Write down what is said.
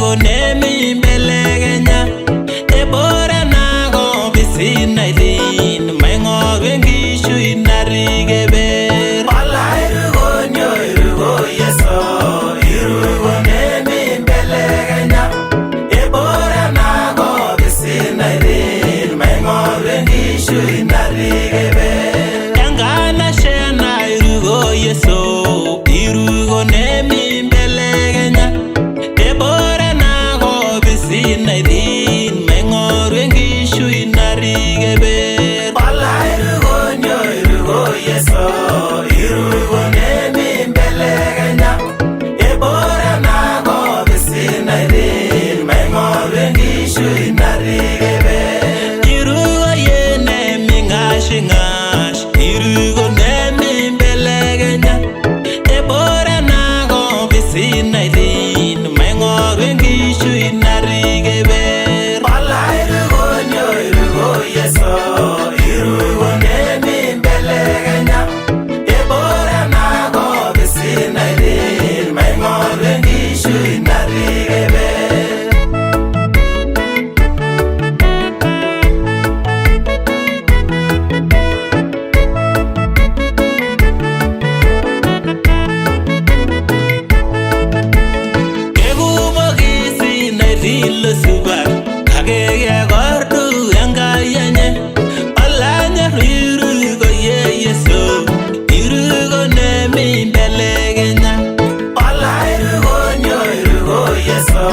irugo nemi belekenya ebora nago bisina idin maingo wengishu inarige ber ala irugo nyo irugo yeso irugo nemi belekenya ebora nago bisina idin maingo wengishu inarige ber engana shena irugo yeso irugo nemi belekenya ebora nago bisina idin maingo wengishu inarige ber ala irugo nyo irugo yeso irugo nemi belekenya ebora nago bisina idin maingo wengishu inarige ber irugo yene mingashingash irugo nemi belekenya ebora nago bisina idin maingo wengishu inarige ber ala irugo nyo irugo yeso irugo nemi belekenya ebora nago bisina idin maingo wengishu inarige ber Dilo subar kagege gordu engayanye alanya irugo yeso irugo nemi belekenya ala irugo nyo irugo yeso